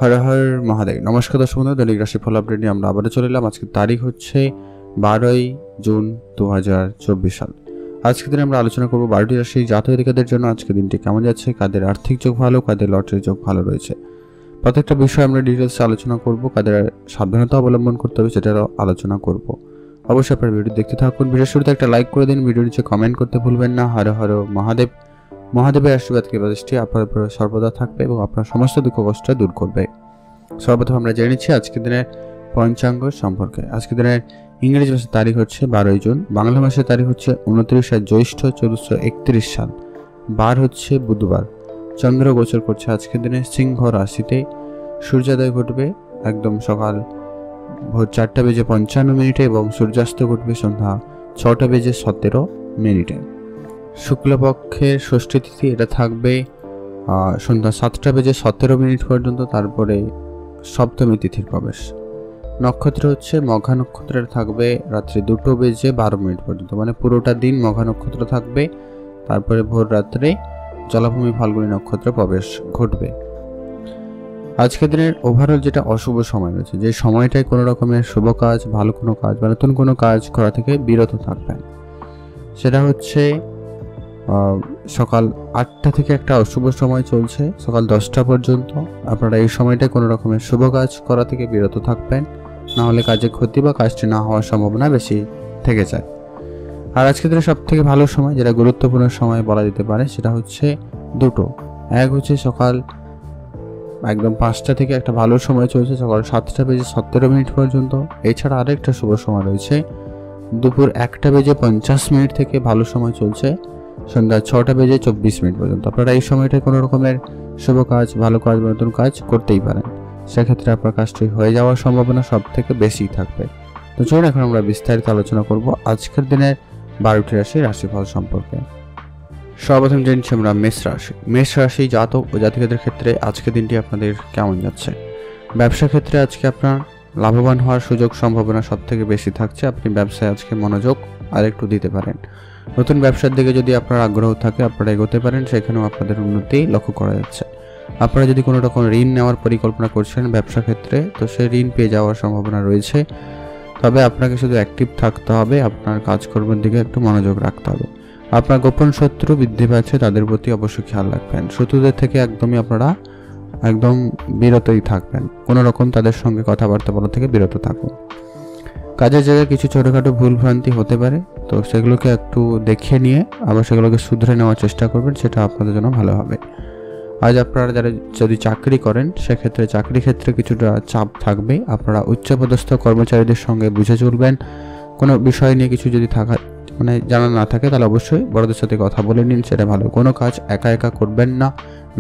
হর হর মহাদেব। নমস্কার দর্শক বন্ধু, দৈনিক রাশিফল আপডেট নিয়ে আমরা আবারও চলে এলাম। আজকের তারিখ হচ্ছে 12ই জুন 2024 সাল। আজকের দিনে আমরা আলোচনা করব 12টি রাশি জাতক-জাতিকাদের জন্য আজকের দিনটি কেমন যাচ্ছে, কাদের আর্থিক যোগ ভালো, কাদের লটারি যোগ ভালো রয়েছে। প্রত্যেকটা বিষয়ে আমরা ডিটেলসে আলোচনা করব, কাদের সাবধানতা অবলম্বন করতে হবে সেটারও আলোচনা করব। অবশ্যই আপনার ভিডিও দেখতে থাকুন। ভিডিও শুরুতে একটা লাইক করে দিন, ভিডিও নিচে কমেন্ট করতে ভুলবেন না। হর হর মহাদেব। মহাদেবের আশীর্বাদ দৃষ্টি আপনার উপর সর্বদা থাকবে এবং আপনার সমস্ত দুঃখ কষ্ট দূর করবে। সর্বপ্রথম আমরা জেনে নিচ্ছি আজকের দিনের পঞ্চাঙ্গ সম্পর্কে। আজকের দিনের ইংরেজি মাসের তারিখ হচ্ছে 12ই জুন, বাংলা মাসের তারিখ হচ্ছে 29 জ্যৈষ্ঠ 1431 সাল, বার হচ্ছে বুধবার। চন্দ্র গোচর করছে আজকের দিনে সিংহ রাশিতে। সূর্যোদয় ঘটবে একদম সকাল ভোর 4:55 এবং সূর্যাস্ত ঘটবে সন্ধ্যা 6:17। শুক্লপক্ষের ষষ্ঠী তিথি এটা থাকবে সন্ধ্যা 7:17 পর্যন্ত, তারপরে সপ্তমী তিথির প্রবেশ। নক্ষত্র হচ্ছে মঘা নক্ষত্র, থাকবে রাত্রি 2:12 পর্যন্ত, মানে পুরোটা দিন মঘা নক্ষত্র থাকবে। তারপরে ভোর রাত্রে জলাভূমি ফাল্গুনী নক্ষত্র প্রবেশ ঘটবে। আজকের দিনের ওভারঅল যেটা অশুভ সময় রয়েছে, যে সময়টায় কোনো রকমের শুভ কাজ, ভালো কোনো কাজ বা নতুন কোনো কাজ করা থেকে বিরত থাকবেন, সেটা হচ্ছে সকাল 8টা থেকে একটা অশুভ সময় চলছে সকাল 10টা পর্যন্ত। আপনারা এই সময়টায় কোনো রকমের শুভ কাজ করা থেকে বিরত থাকবেন, না হলে কাজে ক্ষতি বা কাজটি না হওয়ার সম্ভাবনা বেশি থেকে যায়। আর আজকের দিনে সব থেকে ভালো সময়, যেটা গুরুত্বপূর্ণ সময় বলা যেতে পারে, সেটা হচ্ছে দুটো। এক হচ্ছে সকাল একদম 5টা থেকে একটা ভালো সময় চলছে সকাল 7:17 পর্যন্ত। এছাড়া আরেকটা শুভ সময় রয়েছে দুপুর 1:50 থেকে ভালো সময় চলছে সন্ধ্যা 6:24 পর্যন্ত। আপনারা এই সময়টায় কোনো রকমের শুভ কাজ, ভালো কাজ বা নতুন কাজ করতেই পারেন, সেক্ষেত্রে আপনার কাজটি হয়ে যাওয়ার সম্ভাবনা সব থেকে বেশি থাকবে। তো চলুন এখন আমরা বিস্তারিত আলোচনা করব আজকের দিনের 12টি রাশির রাশিফল সম্পর্কে। সর্বপ্রথম জেনেছি আমরা মেষ রাশি। মেষ রাশি জাতক ও জাতিকাদের ক্ষেত্রে আজকের দিনটি আপনাদের কেমন যাচ্ছে। ব্যবসা ক্ষেত্রে আজকে আপনার লাভবান হওয়ার সুযোগ সম্ভাবনা সব থেকে বেশি থাকছে। আপনি ব্যবসায় আজকে মনোযোগ আরেকটু দিতে পারেন। নতুন ব্যবসার দিকে যদি আপনার আগ্রহ থাকে আপনারা এগোতে পারেন, সেখানেও আপনাদের উন্নতি লক্ষ্য করা যাচ্ছে। আপনারা যদি কোনো রকম ঋণ নেওয়ার পরিকল্পনা করছেন ব্যবসা ক্ষেত্রে, তো সেই ঋণ পেয়ে যাওয়ার সম্ভাবনা রয়েছে। তবে আপনাকে শুধু অ্যাক্টিভ থাকতে হবে, আপনার কাজকর্মের দিকে একটু মনোযোগ রাখতে হবে। আপনার গোপন শত্রু বৃদ্ধি পাচ্ছে, তাদের প্রতি অবশ্যই খেয়াল রাখবেন। শত্রুদের থেকে একদমই আপনারা একদম বিরতই থাকবেন, কোনো রকম তাদের সঙ্গে কথাবার্তা বলা থেকে বিরত থাকুন। কাজের জায়গায় কিছু ছোটোখাটো ভুলভ্রান্তি হতে পারে, তো সেগুলোকে একটু দেখে নিয়ে আবার সেগুলোকে শুধরে নেওয়ার চেষ্টা করবেন, সেটা আপনাদের জন্য ভালো হবে। আজ আপনারা যারা যদি চাকরি করেন সেক্ষেত্রে চাকরি ক্ষেত্রে কিছুটা চাপ থাকবে। আপনারা উচ্চপদস্থ কর্মচারীদের সঙ্গে বুঝে চলবেন। কোনো বিষয় নিয়ে কিছু যদি জানা না থাকে তাহলে অবশ্যই বড়দের সাথে কথা বলে নিন, সেটা ভালো। কোনো কাজ একা একা করবেন না,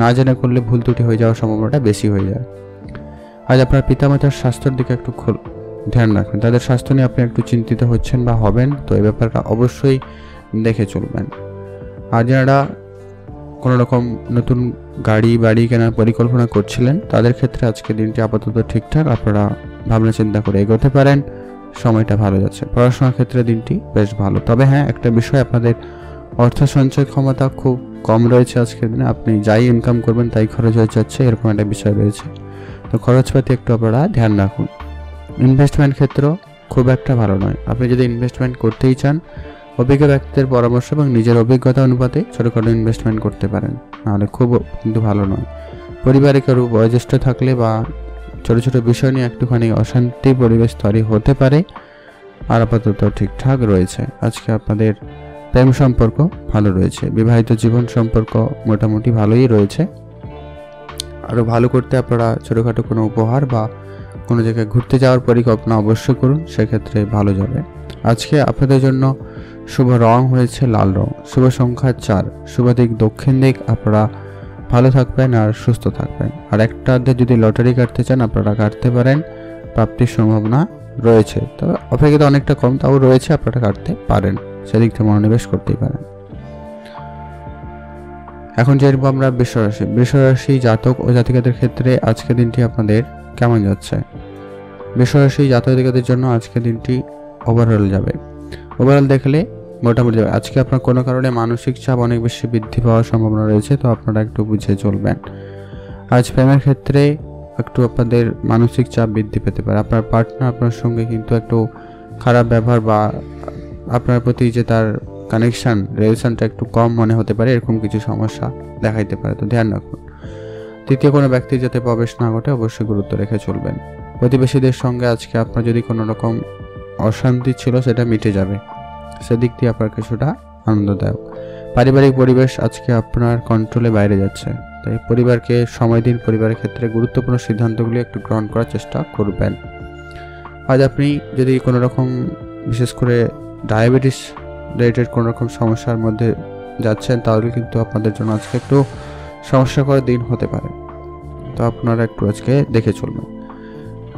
না জেনে করলে ভুল ত্রুটি হয়ে যাওয়ার সম্ভাবনাটা বেশি হয়ে যায়। আজ আপনার পিতামাতার স্বাস্থ্যের দিকে একটু ধ্যান রাখবেন। তাদের স্বাস্থ্য নিয়ে আপনি একটু চিন্তিত হচ্ছেন বা হবেন, তো এই ব্যাপারটা অবশ্যই দেখে চলবেন। আর যারা কোনো রকম নতুন বাড়ি কেনার পরিকল্পনা করছিলেন তাদের ক্ষেত্রে আজকে দিনটি আপাতত ঠিকঠাক, আপনারা ভাবনা চিন্তা করে এগোতে পারেন, সময়টা ভালো যাচ্ছে। পড়াশোনার ক্ষেত্রে দিনটি বেশ ভালো। তবে হ্যাঁ, একটা বিষয়, আপনাদের অর্থ সঞ্চয় ক্ষমতা খুব কম রয়েছে আজকের দিনে। আপনি যাই ইনকাম করবেন তাই খরচ হয়ে যাচ্ছে, এরকম একটা বিষয় রয়েছে। তো খরচপাতি একটু আপনারা ধ্যান রাখুন। ইনভেস্টমেন্ট ক্ষেত্র খুব একটা ভালো নয়। আপনি যদি ইনভেস্টমেন্ট করতেই চান, অভিজ্ঞ ব্যক্তিদের পরামর্শ এবং নিজের অভিজ্ঞতা অনুপাতে ছোটোখাটো ইনভেস্টমেন্ট করতে পারেন, নাহলে খুব কিন্তু ভালো নয়। পরিবারে কারো বয়োজ্যেষ্ঠ থাকলে বা ছোটো ছোটো বিষয় নিয়ে একটুখানি অশান্তি পরিবেশ তৈরি হতে পারে। আর আপাতত ঠিকঠাক রয়েছে। আজকে আপনাদের প্রেম সম্পর্ক ভালো রয়েছে, বিবাহিত জীবন সম্পর্ক মোটামুটি ভালোই রয়েছে। আরও ভালো করতে আপনারা ছোটোখাটো কোনো উপহার বা কোনো জায়গায় ঘুরতে যাওয়ার পরিকল্পনা অবশ্যই করুন, সেক্ষেত্রে ভালো যাবে। আজকে আপনাদের জন্য শুভ রং হয়েছে লাল রং, শুভ সংখ্যা 4, শুভ দিক দক্ষিণ দিক। আপনারা ভালো থাকবেন আর সুস্থ থাকবেন। আর একটা যদি লটারি কাটতে চান আপনারা কাটতে পারেন, প্রাপ্তির সম্ভাবনা রয়েছে, তবে অপেক্ষিত অনেকটা কম, তাও রয়েছে, আপনারা কাটতে পারেন, সেদিক থেকে মনোনিবেশ করতেই পারেন। এখন যে আমরা বৃষরাশি জাতক ও জাতিকাদের ক্ষেত্রে আজকের দিনটি আপনাদের কেমন যাচ্ছে। বৃষরাশি জাতক জাতিকাদের জন্য আজকের দিনটি ওভারঅল যাবে। ওভারঅল দেখলে মোটামুটি যাবে। আজকে আপনার কোনো কারণে মানসিক চাপ অনেক বেশি বৃদ্ধি পাওয়ার সম্ভাবনা রয়েছে, তো আপনারা একটু বুঝে চলবেন। আজ প্রেমের ক্ষেত্রে একটু আপনাদের মানসিক চাপ বৃদ্ধি পেতে পারে। আপনার পার্টনার আপনার সঙ্গে কিন্তু একটু খারাপ ব্যবহার বা আপনার প্রতি যে তার কানেকশান রিলেশনটা একটু কম মনে হতে পারে, এরকম কিছু সমস্যা দেখাইতে পারে, তো ধ্যান রাখুন। তৃতীয় কোনো ব্যক্তির যাতে প্রবেশ না ঘটে অবশ্যই গুরুত্ব রেখে চলবেন। প্রতিবেশীদের সঙ্গে আজকে আপনার যদি কোনো রকম অশান্তি ছিল সেটা মিটে যাবে, সেদিক দিয়ে আপনার কিছুটা আনন্দদায়ক। পারিবারিক পরিবেশ আজকে আপনার কন্ট্রোলে বাইরে যাচ্ছে, তাই পরিবারকে সময় দিন। পরিবারের ক্ষেত্রে গুরুত্বপূর্ণ সিদ্ধান্তগুলি একটু গ্রহণ করার চেষ্টা করবেন। আজ আপনি যদি কোনো রকম বিশেষ করে ডায়াবেটিস রিলেটেড কোনো রকম সমস্যার মধ্যে যাচ্ছেন, তাহলে কিন্তু আপনাদের জন্য আজকে একটু সমস্যাকর দিন হতে পারে, তো আপনারা একটু আজকে দেখে চলবেন।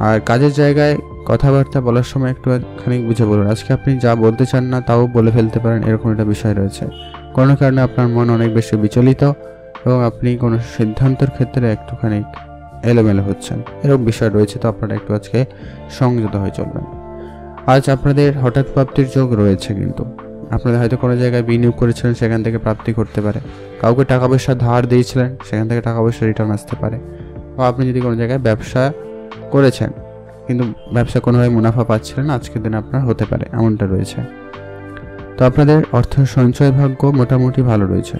আর কাজের জায়গায় কথাবার্তা বলার সময় একটু খানিক বুঝে বলুন। আজকে আপনি যা বলতে চান না তাও বলে ফেলতে পারেন, এরকম একটা বিষয় রয়েছে। কোনো কারণে আপনার মন অনেক বেশি বিচলিত এবং আপনি কোনো সিদ্ধান্তের ক্ষেত্রে একটুখানি এলোমেলো হচ্ছেন, এরকম বিষয় রয়েছে, তো আপনারা একটু আজকে সংযত হয়ে চলবেন। আজ আপনাদের হঠাৎ প্রাপ্তির যোগ রয়েছে, কিন্তু আপনারা হয়তো কোনো জায়গায় বিনিয়োগ করেছিলেন, সেখান থেকে প্রাপ্তি করতে পারে। কাউকে টাকা পয়সা ধার দিয়েছিলেন, সেখান থেকে টাকা পয়সা রিটার্ন আসতে পারে। বা আপনি যদি কোনো জায়গায় ব্যবসা করেছেন কিন্তু ব্যবসা কোনোভাবে মুনাফা পাচ্ছিলেন, আজকের দিনে আপনার হতে পারে, এমনটা রয়েছে। তো আপনাদের অর্থ সঞ্চয় ভাগ্য মোটামুটি ভালো রয়েছে।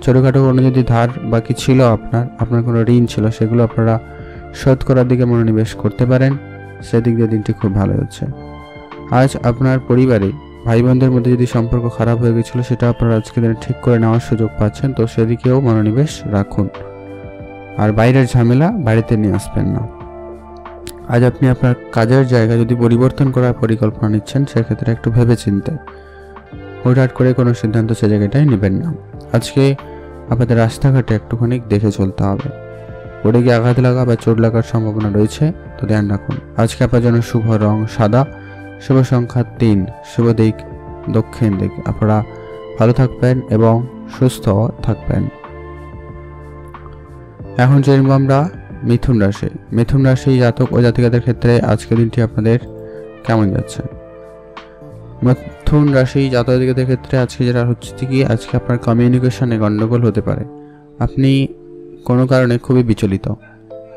ছোটোখাটো কোনো যদি ধার বাকি ছিল, আপনার কোনো ঋণ ছিল, সেগুলো আপনারা শোধ করার দিকে মনোনিবেশ করতে পারেন, সেদিক দিয়ে দিনটি খুব ভালো যাচ্ছে। আজ আপনার পরিবারে ভাই বোনদের মধ্যে যদি সম্পর্ক খারাপ হয়ে গেছিলো, সেটা আপনারা আজকের দিনে ঠিক করে নেওয়ার সুযোগ পাচ্ছেন, তো সেদিকেও মনোনিবেশ রাখুন। আর বাইরের ঝামেলা বাড়িতে নিয়ে আসবেন না। আজ আপনি আপনার কাজের জায়গা যদি পরিবর্তন করার পরিকল্পনা নিচ্ছেন, সেক্ষেত্রে একটু ভেবে চিন্তে হুটহাট করে কোনো সিদ্ধান্ত সে জায়গাটাই নেবেন না। আজকে আপনাদের রাস্তাঘাটে একটুখানি দেখে চলতে হবে, পড়ে গিয়ে আঘাত লাগা বা চোট লাগার সম্ভাবনা রয়েছে, তো ধ্যান রাখুন। আজকে আপনার জন্য শুভ রং সাদা, শুভ সংখ্যা 3, শুভ দিক দক্ষিণ দিক। আপনারা ভালো থাকবেন এবং সুস্থ থাকবেন। এখন জানবো আমরা মিথুন রাশি। মিথুন রাশি জাতক ও জাতিকাদের ক্ষেত্রে আজকের দিনটি আপনাদের কেমন যাচ্ছে? মিথুন রাশি জাতক জাতিকাদের ক্ষেত্রে আজকে যেটা হচ্ছে কি, আজকে আপনার কমিউনিকেশনে গণ্ডগোল হতে পারে। আপনি কোনো কারণে খুবই বিচলিত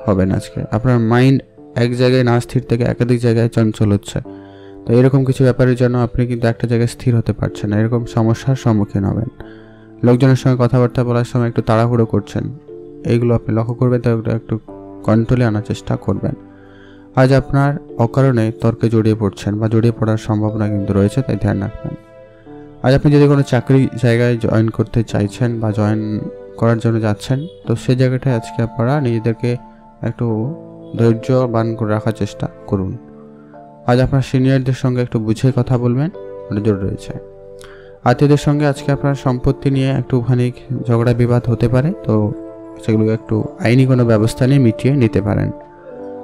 হবেন। আজকে আপনার মাইন্ড এক জায়গায় না স্থির থেকে একাধিক জায়গায় চঞ্চল হচ্ছে, তো এরকম কিছু ব্যাপারের জন্য আপনি কিন্তু একটা জায়গায় স্থির হতে পারছেন না, এরকম সমস্যার সম্মুখীন হবেন। লোকজনের সঙ্গে কথাবার্তা বলার সময় একটু তাড়াহুড়ো করছেন, এইগুলো আপনি লক্ষ্য করবেন, তো একটু কন্ট্রোলে আনার চেষ্টা করবেন। আজ আপনার অকারণে তর্কে জড়িয়ে পড়ছেন বা জড়িয়ে পড়ার সম্ভাবনা কিন্তু রয়েছে, তাই ধ্যান রাখবেন। আজ আপনি যদি কোনো চাকরি জায়গায় জয়েন করতে চাইছেন বা জয়েন করার জন্য যাচ্ছেন, তো সেই জায়গাটায় আজকে আপনারা নিজেদেরকে একটু ধৈর্যবান করে রাখার চেষ্টা করুন। আজ আপনার সিনিয়রদের সঙ্গে একটু বুঝে কথা বলবেন, জোর রয়েছে। আত্মীয়দের সঙ্গে আজকে আপনার সম্পত্তি নিয়ে একটুখানি ঝগড়া বিবাদ হতে পারে, তো সেগুলো একটু আইনি কোনো ব্যবস্থা নিয়ে মিটিয়ে নিতে পারেন।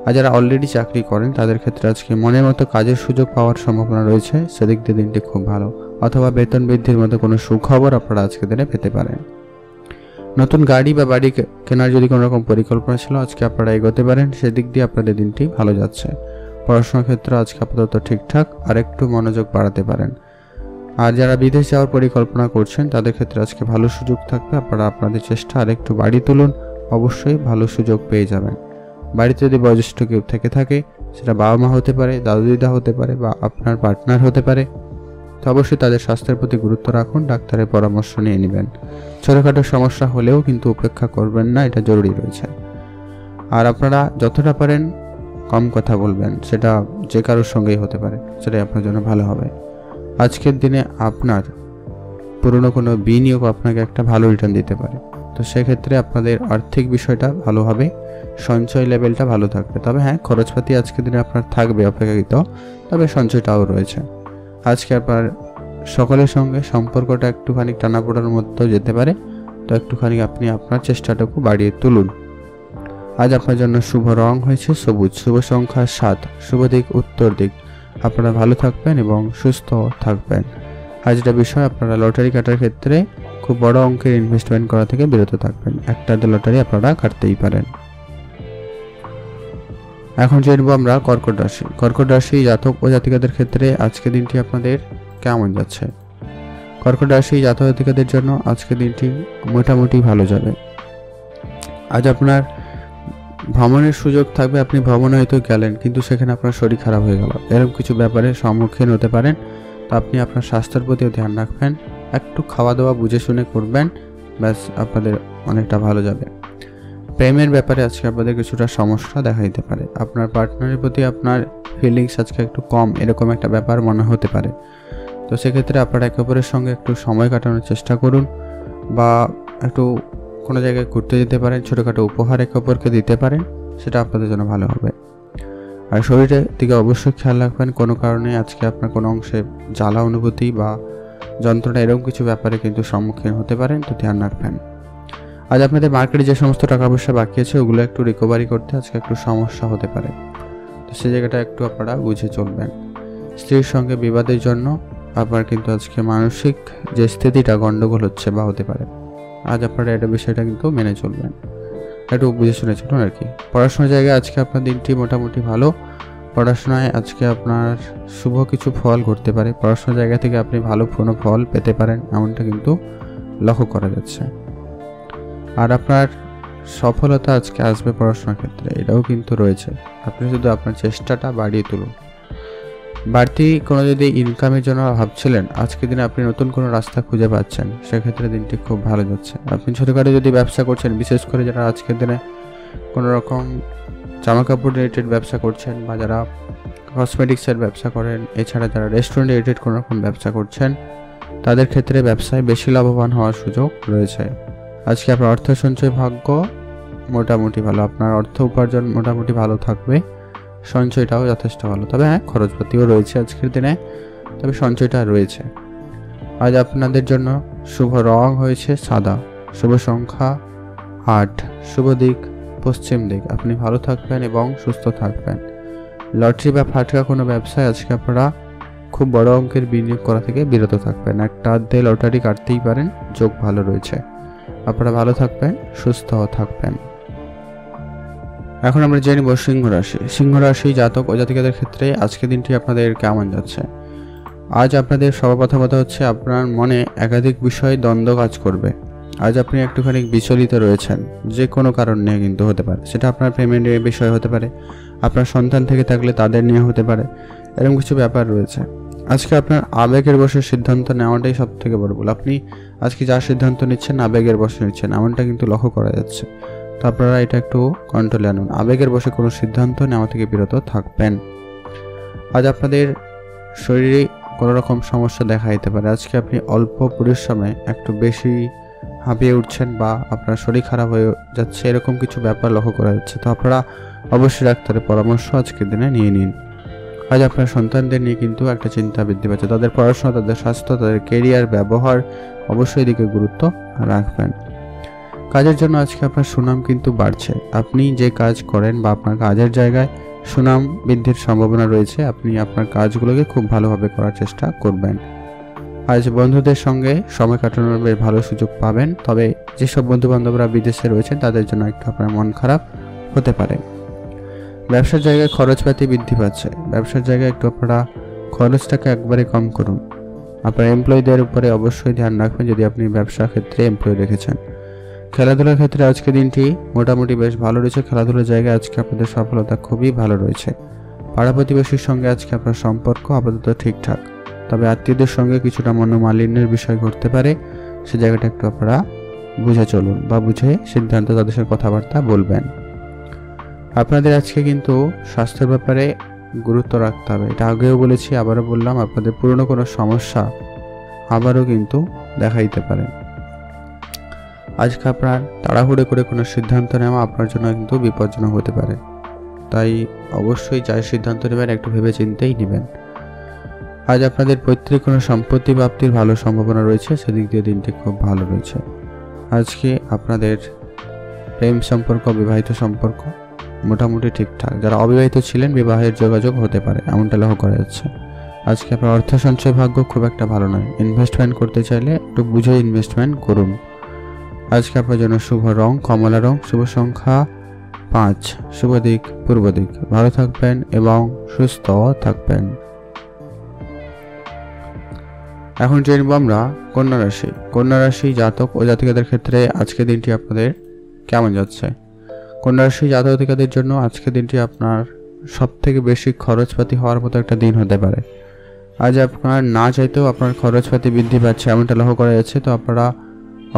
আর যারা অলরেডি চাকরি করেন তাদের ক্ষেত্রে আজকে মনের মতো কাজের সুযোগ পাওয়ার সম্ভাবনা রয়েছে, সেদিক দিয়ে দিনটি খুব ভালো। অথবা বেতন বৃদ্ধির মতো কোনো সুখবর আপনারা আজকের দিনে পেতে পারেন। নতুন গাড়ি বা বাড়ি কেনার যদি কোনো রকম পরিকল্পনা ছিল, আজকে আপনারা এগোতে পারেন, সেদিক দিয়ে আপনাদের দিনটি ভালো যাচ্ছে। পড়াশোনার ক্ষেত্রে আজকে আপাতত ঠিকঠাক, আর একটু মনোযোগ বাড়াতে পারেন। আর যারা বিদেশ যাওয়ার পরিকল্পনা করছেন তাদের ক্ষেত্রে আজকে ভালো সুযোগ থাকবে, আপনারা আপনাদের চেষ্টা আর একটু বাড়িয়ে তুলুন, অবশ্যই ভালো সুযোগ পেয়ে যাবেন। বাড়িতে যদি বয়োজ্যেষ্ঠ কেউ থেকে থাকে, সেটা বাবা মা হতে পারে, দাদু দিদা হতে পারে, বা আপনার পার্টনার হতে পারে, তো অবশ্যই তাদের স্বাস্থ্যের প্রতি গুরুত্ব রাখুন, ডাক্তারের পরামর্শ নিয়ে নেবেন। ছোটোখাটো সমস্যা হলেও কিন্তু উপেক্ষা করবেন না, এটা জরুরি রয়েছে। আর আপনারা যতটা পারেন কম কথা বলবেন, সেটা যে কারোর সঙ্গেই হতে পারে, সেটাই আপনার জন্য ভালো হবে। আজকের দিনে আপনার পুরনো কোনো বিনিয়োগ আপনাকে একটা ভালো রিটার্ন দিতে পারে, তো সেক্ষেত্রে আপনাদের আর্থিক বিষয়টা ভালো হবে, সঞ্চয় লেভেলটা ভালো থাকবে। তবে হ্যাঁ, খরচপাতি আজকের দিনে আপনার থাকবে অপেক্ষাকৃত, তবে সঞ্চয়টাও রয়েছে। আজকে আপনার সকলের সঙ্গে সম্পর্কটা একটুখানি টানাপোড়ার মধ্যেও যেতে পারে, তো একটুখানি আপনি আপনার চেষ্টাটুকু বাড়িয়ে তুলুন। আজ আপনার জন্য শুভ রং হয়েছে সবুজ, শুভ সংখ্যা 7, শুভ দিক উত্তর দিক। আপনারা ভালো থাকবেন এবং সুস্থ থাকবেন। আজ যেটা বিষয়, আপনারা লটারি কাটার ক্ষেত্রে খুব বড় অঙ্কের ইনভেস্টমেন্ট করা থেকে বিরত থাকবেন। একটা লটারি আপনারা কাটতেই পারেন। এখন জানবো আমরা কর্কট রাশি। কর্কট রাশি জাতক ও জাতিকাদের ক্ষেত্রে আজকের দিনটি আপনাদের কেমন যাচ্ছে? কর্কট রাশি জাতক জাতিকাদের জন্য আজকের দিনটি মোটামুটি ভালো যাবে। আজ আপনার ভ্রমণের সুযোগ থাকবে, আপনি ভ্রমণে হয়তো গেলেন কিন্তু সেখানে আপনার শরীর খারাপ হয়ে গেল, এরকম কিছু ব্যাপারে সম্মুখীন হতে পারেন। তো আপনি আপনার স্বাস্থ্যের প্রতিও ধ্যান রাখবেন, একটু খাওয়া দাওয়া বুঝে শুনে করবেন, ব্যাস আপনাদের অনেকটা ভালো যাবে। প্রেমের ব্যাপারে আজকে আপনাদের কিছুটা সমস্যা দেখা দিতে পারে, আপনার পার্টনারের প্রতি আপনার ফিলিংস আজকে একটু কম, এরকম একটা ব্যাপার মনে হতে পারে। তো সেক্ষেত্রে আপনারা একে অপরের সঙ্গে একটু সময় কাটানোর চেষ্টা করুন, বা একটু কোনো জায়গায় ঘুরতে যেতে পারেন, ছোটোখাটো উপহার একে অপরকে দিতে পারেন, সেটা আপনাদের জন্য ভালো হবে। আর শরীরের দিকে অবশ্যই খেয়াল রাখবেন, কোনো কারণে আজকে আপনার কোনো অংশে জ্বালা অনুভূতি বা যন্ত্রণা এরকম কিছু ব্যাপারে কিন্তু সম্মুখীন হতে পারেন, তো ধ্যান রাখবেন। আজ আপনাদের মার্কেটে যে সমস্ত টাকা পয়সা বাকি আছে ওগুলো একটু রিকভারি করতে আজকে একটু সমস্যা হতে পারে, তো সেই জায়গাটা একটু আপনারা বুঝে চলবেন। স্ত্রীর সঙ্গে বিবাদের জন্য আপনার কিন্তু আজকে মানসিক যে স্থিতিটা গণ্ডগোল হচ্ছে বা হতে পারে, আজ আপনারা এটা বিষয়টা কিন্তু মেনে চলবেন, একটু বুঝে শুনে চলুন আর কি। পড়াশোনার জায়গায় আজকে আপনার দিনটি মোটামুটি ভালো, পড়াশোনায় আজকে আপনার শুভ কিছু ফল ঘটতে পারে, পড়াশোনার জায়গা থেকে আপনি ভালো কোনো ফল পেতে পারেন, এমনটা কিন্তু লক্ষ্য করা যাচ্ছে। আর আপনার সফলতা আজকে আসবে পড়াশোনার ক্ষেত্রে, এটাও কিন্তু রয়েছে, আপনি শুধু আপনার চেষ্টাটা বাড়িয়ে তুলুন। বাড়তি কোনো যদি ইনকামের জন্য ভাবছিলেন, আজকের দিনে আপনি নতুন কোনো রাস্তা খুঁজে পাচ্ছেন, সেক্ষেত্রে দিনটি খুব ভালো যাচ্ছে। আপনি ছোটোখাটো যদি ব্যবসা করছেন, বিশেষ করে যারা আজকের দিনে কোনো রকম জামা কাপড় রিলেটেড ব্যবসা করছেন বা যারা কসমেটিক্সের ব্যবসা করেন, এছাড়া যারা রেস্টুরেন্ট রিলেটেড কোনো রকম ব্যবসা করছেন, তাদের ক্ষেত্রে ব্যবসায় বেশি লাভবান হওয়ার সুযোগ রয়েছে। আজকে আপনার অর্থ সঞ্চয় ভাগ্য মোটামুটি ভালো, আপনার অর্থ উপার্জন মোটামুটি ভালো থাকবে, সঞ্চয়টাও যথেষ্ট ভালো, তবে হ্যাঁ খরচপাতিও রয়েছে আজকের দিনে, তবে সঞ্চয়টা রয়েছে। আজ আপনাদের জন্য শুভ রং হয়েছে সাদা, শুভ সংখ্যা 8, শুভ দিক পশ্চিম দিক। আপনি ভালো থাকবেন এবং সুস্থ থাকবেন। লটারি বা ফাটকা কোনো ব্যবসায় আজকে আপনারা খুব বড় অঙ্কের বিনিয়োগ করা থেকে বিরত থাকবেন, একটা আধে লটারি কাটতেই পারেন, যোগ ভালো রয়েছে। আপনারা ভালো থাকবেন, সুস্থ থাকবেন। এখন আমরা জেনে নেব সিংহ রাশি। সিংহ রাশি জাতক ও জাতিকাদের ক্ষেত্রে আজকের দিনটি আপনাদের কেমন যাচ্ছে। আজ আপনাদের সর্বপ্রথম কথা হচ্ছে, আপনার মনে একাধিক বিষয়ে দ্বন্দ্ব কাজ করবে। আজ আপনি একটুখানি বিচলিত রয়েছেন, যে কোনো কারণ নিয়ে কিন্তু হতে পারে, সেটা আপনার পেমেন্টের বিষয় হতে পারে, আপনার সন্তান থেকে থাকলে তাদের নিয়ে হতে পারে, এরকম কিছু ব্যাপার রয়েছে। আজকে আপনার আবেগের বশে সিদ্ধান্ত নেওয়াটাই সব থেকে বড় ভুল। আপনি আজকে যা সিদ্ধান্ত নিচ্ছেন আবেগের বশে নিচ্ছেন, এমনটা কিন্তু লক্ষ্য করা যাচ্ছে। তো আপনারা এটা একটু কন্ট্রোলে আনুন, আবেগের বশে কোনো সিদ্ধান্ত নেওয়া থেকে বিরত থাকবেন। আজ আপনাদের শরীরে কোনো রকম সমস্যা দেখা দিতে পারে, আজকে আপনি অল্প পরিশ্রমে একটু বেশি হাঁপিয়ে উঠছেন বা আপনার শরীর খারাপ হয়ে যাচ্ছে, এরকম কিছু ব্যাপার লক্ষ্য করা যাচ্ছে। তো আপনারা অবশ্যই ডাক্তারের পরামর্শ আজকের দিনে নিয়ে নিন। আজ আপনার সন্তানদের নিয়ে কিন্তু একটা চিন্তা বৃদ্ধি পাচ্ছে, তাদের পড়াশোনা, তাদের স্বাস্থ্য, তাদের কেরিয়ার, ব্যবহার, অবশ্যই দিকে গুরুত্ব রাখবেন। কাজের জন্য আজকে আপনার সুনাম কিন্তু বাড়ছে, আপনি যে কাজ করেন বা আপনার কাজের জায়গায় সুনাম বৃদ্ধির সম্ভাবনা রয়েছে, আপনি আপনার কাজগুলোকে খুব ভালোভাবে করার চেষ্টা করবেন। আজ বন্ধুদের সঙ্গে সময় কাটানোর বেশ ভালো সুযোগ পাবেন, তবে যেসব বন্ধু বান্ধবরা বিদেশে রয়েছেন তাদের জন্য একটু আপনার মন খারাপ হতে পারে। ব্যবসার জায়গায় খরচপাতি বৃদ্ধি পাচ্ছে, ব্যবসার জায়গায় একটু আপনারা খরচটাকে একবারে কম করুন। আপনার এমপ্লয়ীদের উপরে অবশ্যই ধ্যান রাখবেন যদি আপনি ব্যবসা ক্ষেত্রে এমপ্লয়ি রেখেছেন। খেলাধুলার ক্ষেত্রে আজকে দিনটি মোটামুটি বেশ ভালো রয়েছে, খেলাধুলার জায়গায় আজকে আপনাদের সফলতা খুবই ভালো রয়েছে। পাড়া প্রতিবেশীর সঙ্গে আজকে আপনার সম্পর্ক আপাতত ঠিকঠাক, তবে আত্মীয়দের সঙ্গে কিছুটা মনোমালিন্যের বিষয় ঘটতে পারে, সে জায়গাটা একটু আপনারা বুঝে চলুন বা বুঝে সিদ্ধান্ত তাদের সাথে কথাবার্তা বলবেন। আপনাদের আজকে কিন্তু স্বাস্থ্যের ব্যাপারে গুরুত্ব রাখতে হবে, এটা আগেও বলেছি আবারও বললাম, আপনাদের পুরনো কোনো সমস্যা আবারও কিন্তু দেখা দিতে পারে। আজকে আপনার তাড়াহুড়ো করে কোনো সিদ্ধান্ত নেওয়া আপনার জন্য কিন্তু বিপজ্জনক হতে পারে, তাই অবশ্যই যাই সিদ্ধান্ত নেবেন একটু ভেবে চিন্তেই নেবেন। আজ আপনাদের পৈতৃক কোনো সম্পত্তি প্রাপ্তির ভালো সম্ভাবনা রয়েছে, সেদিক দিয়ে দিনটি খুব ভালো রয়েছে। আজকে আপনাদের প্রেম সম্পর্ক, বিবাহিত সম্পর্ক মোটামুটি ঠিকঠাক, যারা অবিবাহিত ছিলেন বিবাহের যোগাযোগ হতে পারে, এমনটা লক্ষ্য করা যাচ্ছে। আজকে আপনার অর্থ সঞ্চয় ভাগ্য খুব একটা ভালো নয়, ইনভেস্টমেন্ট করতে চাইলে একটু বুঝে ইনভেস্টমেন্ট করুন। আজকে আপনার জন্য শুভ রং কমলা রং, শুভ সংখ্যা 5, শুভ দিক পূর্ব দিক। ভালো থাকবেন এবং সুস্থ থাকবেন। এখন জেনে আমরা কন্যা রাশি। কন্যা রাশি জাতক ও জাতিকাদের ক্ষেত্রে আজকের দিনটি আপনাদের কেমন যাচ্ছে। কন্যা রাশি জাতক-জাতিকাদের জন্য আজকের দিনটি আপনার সবথেকে বেশি খরচপাতি হওয়ার মতো একটা দিন হতে পারে। আজ আপনার না চাইতেও আপনার খরচপাতি বৃদ্ধি পাচ্ছে এমনটা লক্ষ্য করা যাচ্ছে। তো আপনারা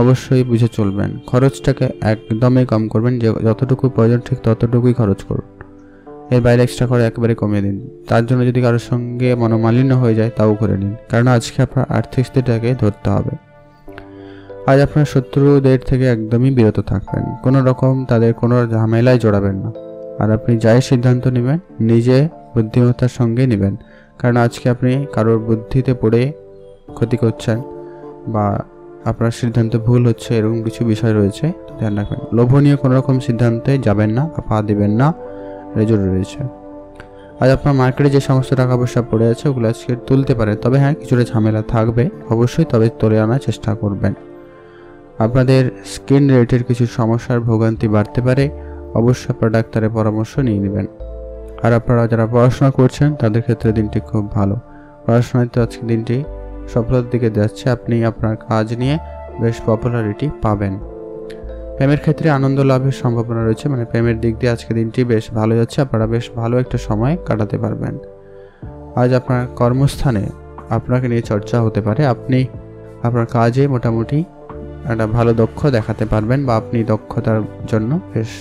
অবশ্যই বুঝে চলবেন, খরচটাকে একদমই কম করবেন, যে যতটুকু প্রয়োজন ঠিক ততটুকুই খরচ করুন, এর বাইরে এক্সট্রা করে একেবারে কমিয়ে দিন। তার জন্য যদি কারোর সঙ্গে মনোমালিন্য হয়ে যায় তাও করে নিন, কারণ আজকে আপনার আর্থিক স্থিতিটাকে ধরতে হবে। আজ আপনার শত্রুদের থেকে একদমই বিরত থাকবেন, কোনো রকম তাদের কোনো ঝামেলায় জড়াবেন না। আর আপনি যাই সিদ্ধান্ত নেবেন নিজে বুদ্ধিমত্তার সঙ্গে নেবেন, কারণ আজকে আপনি কারোর বুদ্ধিতে পড়ে ক্ষতি করছেন বা আপনার সিদ্ধান্ত ভুল হচ্ছে, এরকম কিছু বিষয় রয়েছে, ধ্যান রাখবেন। লোভনীয় কোনো রকম সিদ্ধান্তে যাবেন না, পা দিবেন না, এটা জরুরি রয়েছে। আজ আপনার মার্কেটে যে সমস্ত টাকা পয়সা পড়ে আছে ওগুলো আজকে তুলতে পারে, তবে হ্যাঁ কিছুটা ঝামেলা থাকবে অবশ্যই, তবে তুলে আনার চেষ্টা করবেন। আপনাদের স্কিন রিলেটেড কিছু সমস্যার ভোগান্তি বাড়তে পারে, অবশ্যই আপনার ডাক্তারের পরামর্শ নিয়ে নেবেন। আর আপনারা যারা পড়াশোনা করছেন তাদের ক্ষেত্রে দিনটি খুব ভালো, পড়াশোনায় তো আজকে দিনটি সফলতার দিকে যাচ্ছে, আপনি আপনার কাজ নিয়ে বেশ পপুলারিটি পাবেন। প্রেমের ক্ষেত্রে আনন্দ লাভের সম্ভাবনা রয়েছে, মানে প্রেমের দিক দিয়ে আজকে দিনটি বেশ ভালো যাচ্ছে, আপনারা বেশ ভালো একটা সময় কাটাতে পারবেন। আজ আপনার কর্মস্থানে আপনাকে নিয়ে চর্চা হতে পারে, আপনি আপনার কাজে মোটামুটি একটা ভালো দক্ষ দেখাতে পারবেন বা আপনি দক্ষতার জন্য বেশ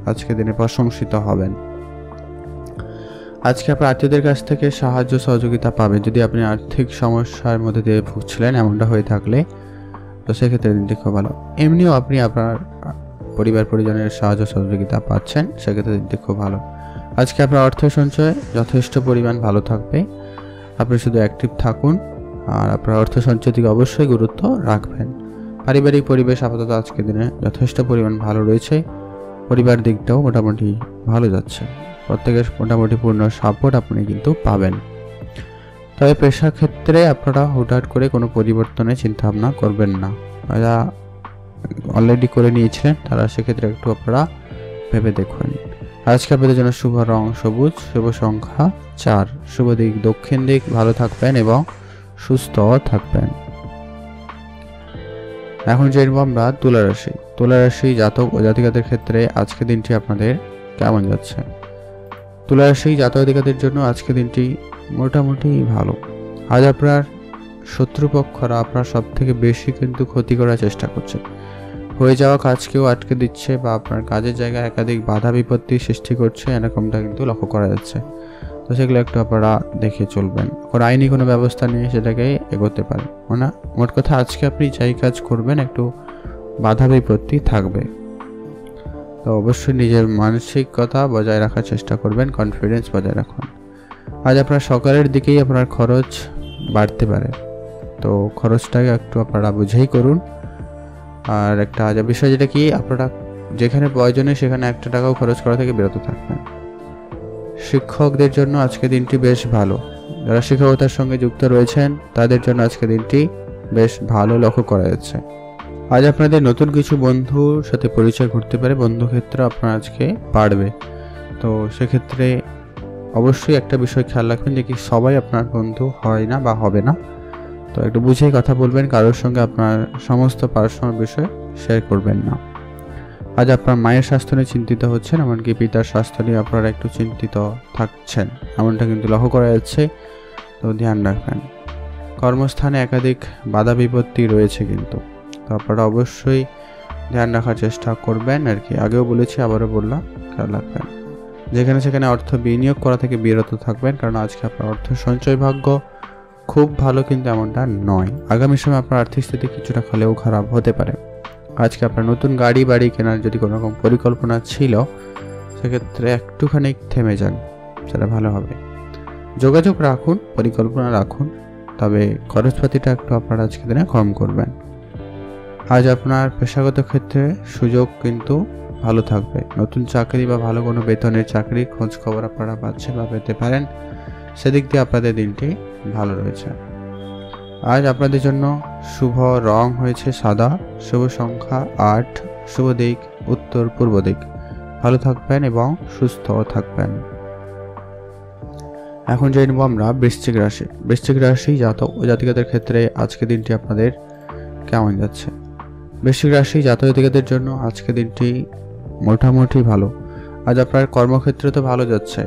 আজকে দিনে প্রশংসিত হবেন। আজকে আপনার আত্মীয়দের কাছ থেকে সাহায্য সহযোগিতা পাবেন, যদি আপনি আর্থিক সমস্যার মধ্যে দিয়ে ভুগছিলেন এমনটা হয়ে থাকলে, তো সেক্ষেত্রে দিনটি খুব ভালো। এমনিও আপনি আপনার পরিবার পরিজনের সাহায্য সহযোগিতা পাচ্ছেন, সেক্ষেত্রে দিনটি খুব ভালো। আজকে আপনার অর্থ সঞ্চয় যথেষ্ট পরিমাণ ভালো থাকবে, আপনি শুধু অ্যাক্টিভ থাকুন আর আপনার অর্থ সঞ্চয় দিকে অবশ্যই গুরুত্ব রাখবেন। পারিবারিক পরিবেশ আপাতত আজকের দিনে যথেষ্ট পরিমাণ ভালো রয়েছে, পরিবার দিকটাও মোটামুটি ভালো যাচ্ছে, প্রত্যেকের মোটামুটি পূর্ণ সাপোর্ট আপনি কিন্তু পাবেন। তবে পেশার ক্ষেত্রে আপনারা হুটহাট করে কোনো পরিবর্তনের চিন্তাভাবনা করবেন না, যারা অলরেডি করে নিয়েছিলেন তারা সেক্ষেত্রে একটু আপনারা ভেবে দেখুন। আজকে আপনাদের জন্য শুভ রং সবুজ, শুভ সংখ্যা 4, শুভ দিক দক্ষিণ দিক, ভালো থাকবেন এবং সুস্থ থাকবেন। এখন জানবো আমরা তুলা রাশি। তুলা রাশি জাতক ও জাতিকাদের ক্ষেত্রে আজকে দিনটি আপনাদের কেমন যাচ্ছে। তুলা রাশি জাতক জাতিকাদের জন্য আজকে দিনটি মোটামুটি ভালো। আজ আপনার শত্রুপক্ষরা আপনার সব থেকে বেশি কিন্তু ক্ষতি করার চেষ্টা করছে, হয়ে যাওয়া কাজকেও আটকে দিচ্ছে বা আপনার কাজের জায়গায় একাধিক বাধা বিপত্তি সৃষ্টি করছে, এরকমটা কিন্তু লক্ষ্য করা যাচ্ছে। তো সেগুলো একটু আপনারা দেখে চলবেন, ওর আইনি কোনো ব্যবস্থা নিয়ে সেটাকে এগোতে পারেন। মানে মোট কথা আজকে আপনি যাই কাজ করবেন একটু বাধা বিপত্তি থাকবে, তো অবশ্যই নিজের মানসিকতা বজায় রাখার চেষ্টা করবেন, কনফিডেন্স বজায় রাখুন। আজ আপনার সকালের দিকেই আপনার খরচ বাড়তে পারে, তো খরচটাকে একটু আপনারা বুঝেই করুন। আর একটা বিষয় যেটা কি, আপনারা যেখানে প্রয়োজনে সেখানে 1 টাকাও খরচ করা থেকে বিরত থাকবেন। শিক্ষকদের জন্য আজকে দিনটি বেশ ভালো, যারা শিক্ষকতার সঙ্গে যুক্ত রয়েছেন তাদের জন্য আজকে দিনটি বেশ ভালো লক্ষ্য করা যাচ্ছে। আজ আপনাদের নতুন কিছু বন্ধুর সাথে পরিচয় ঘটতে পারে, বন্ধুক্ষেত্র আপনার আজকে বাড়বে, তো সেক্ষেত্রে অবশ্যই একটা বিষয় খেয়াল রাখবেন যে কি সবাই আপনার বন্ধু হয় না বা হবে না, তো একটু বুঝেই কথা বলবেন, কারোর সঙ্গে আপনার সমস্ত পার্সোনাল বিষয় শেয়ার করবেন না। আজ আপনার মায়ের স্বাস্থ্য নিয়ে চিন্তিত হচ্ছেন, এমনকি পিতার স্বাস্থ্য নিয়ে আপনারা একটু চিন্তিত থাকছেন, এমনটা কিন্তু লক্ষ্য করা যাচ্ছে, তো ধ্যান রাখবেন। কর্মস্থানে একাধিক বাধা বিপত্তি রয়েছে কিন্তু, তো আপনারা অবশ্যই ধ্যান রাখার চেষ্টা করবেন আর কি, আগেও বলেছি আবারও বললাম, খেয়াল রাখবেন। যেখানে সেখানে অর্থ বিনিয়োগ করা থেকে বিরত থাকবেন, কারণ আজকে আপনার অর্থ সঞ্চয় ভাগ্য খুব ভালো কিন্তু এমনটা নয়। আগামী সময় আপনার আর্থিক স্থিতি কিছুটা হলেও খারাপ হতে পারে। আজকে আপনার নতুন গাড়ি বাড়ি কেনার যদি কোনো রকম পরিকল্পনা ছিল সেক্ষেত্রে একটুখানি থেমে যান, সেটা ভালো হবে। যোগাযোগ রাখুন, পরিকল্পনা রাখুন, তবে খরচপাতিটা একটু আপনারা আজকে দিনে কম করবেন। আজ আপনার পেশাগত ক্ষেত্রে সুযোগ কিন্তু ভালো থাকবে, নতুন চাকরি বা ভালো কোনো বেতনের চাকরির খোঁজ খবর আপনারা পাচ্ছেন বা পেতে পারেন, সেদিক দিয়ে আপনাদের দিনটি ভালো রয়েছে। আজ আপনাদের জন্য শুভ রং হয়েছে সাদা, শুভ সংখ্যা 8, শুভ দিক উত্তর পূর্ব দিক, ভালো থাকবেন এবং সুস্থ থাকবেন। এখন জেনে নেব আমরা বৃশ্চিক রাশি। বৃশ্চিক রাশি জাতক ও জাতিকাদের ক্ষেত্রে আজকে দিনটি আপনাদের কেমন যাচ্ছে। বৃশ্চিক রাশি জাতক জাতিকাদের জন্য আজকে দিনটি মোটামুটি ভালো। আজ আপনার কর্মক্ষেত্রে তো ভালো যাচ্ছে,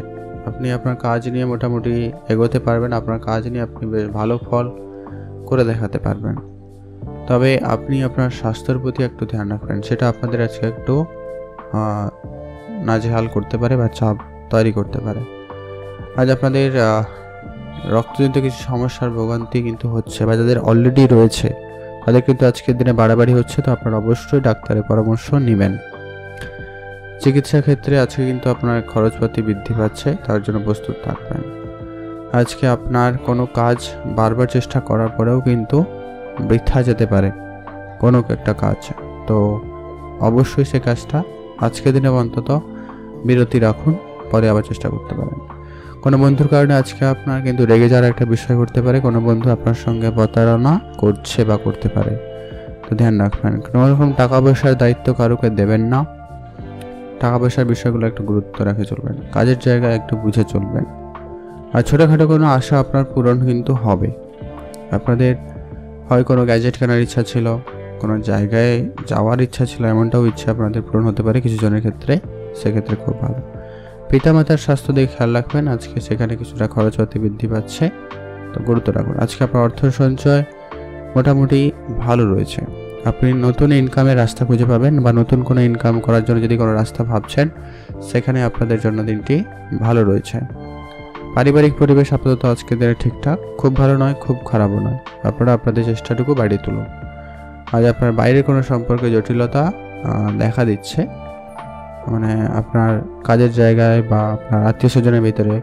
আপনি আপনার কাজ নিয়ে মোটামুটি এগোতে পারবেন, আপনার কাজ নিয়ে আপনি বেশ ভালো ফল করে দেখাতে পারবেন। তবে আপনি আপনার স্বাস্থ্যের প্রতি একটু ধ্যান রাখবেন, সেটা আপনাদের আজকে একটু নাজেহাল করতে পারে বা চাপ তৈরি করতে পারে। আজ আপনাদের রক্তজনিত কিছু সমস্যার ভোগান্তি কিন্তু হচ্ছে, বা যাদের অলরেডি রয়েছে তাদের কিন্তু আজকের দিনে বাড়াবাড়ি হচ্ছে, তো আপনারা অবশ্যই ডাক্তারের পরামর্শ নেবেন। চিকিৎসা ক্ষেত্রে আজকে কিন্তু আপনার খরচপাতি বৃদ্ধি পাচ্ছে, তার জন্য প্রস্তুত থাকবেন। আজকে আপনার কোনো কাজ বারবার চেষ্টা করার পরেও কিন্তু বৃথা যেতে পারে কোনো একটা কাজ, তো অবশ্যই সে কাজটা আজকের দিনে অন্তত বিরতি রাখুন, পরে আবার চেষ্টা করতে পারেন। কোনো বন্ধুর কারণে আজকে আপনার কিন্তু রেগে যাওয়ার একটা বিষয় করতে পারে, কোনো বন্ধু আপনার সঙ্গে প্রতারণা করছে বা করতে পারে, তো ধ্যান রাখবেন। কোনো রকম টাকা পয়সার দায়িত্ব কারোকে দেবেন না, টাকা পয়সার বিষয়গুলো একটু গুরুত্ব রাখে চলবেন, কাজের জায়গায় একটু বুঝে চলবেন। আর ছোটোখাটো কোনো আশা আপনার পূরণ কিন্তু হবে। আপনাদের হয় কোনো গ্যাজেট কেনার ইচ্ছা ছিল, কোনো জায়গায় যাওয়ার ইচ্ছা ছিল, এমনটাও ইচ্ছা আপনাদের পূরণ হতে পারে কিছু জনের ক্ষেত্রে, সেক্ষেত্রে খুব ভালো। পিতামাতার স্বাস্থ্য দিকে খেয়াল রাখবেন, আজকে সেখানে কিছুটা খরচপাতি বৃদ্ধি পাচ্ছে, তো গুরুত্ব রাখুন। আজকে আপনার অর্থ সঞ্চয় মোটামুটি ভালো রয়েছে, আপনি নতুন ইনকামের রাস্তা খুঁজে পাবেন, বা নতুন কোনো ইনকাম করার জন্য যদি কোনো রাস্তা ভাবছেন, সেখানে আপনাদের জন্য দিনটি ভালো রয়েছে। পারিবারিক পরিবেশ আপাতত আজকের দিনে ঠিকঠাক, খুব ভালো নয় খুব খারাপও নয়, আপনারা আপনাদের চেষ্টাটুকু বাড়িয়ে তুলুন। আজ আপনার বাইরের কোনো সম্পর্কে জটিলতা দেখা দিচ্ছে, মানে আপনার কাজের জায়গায় বা আপনার আত্মীয় স্বজনের ভিতরে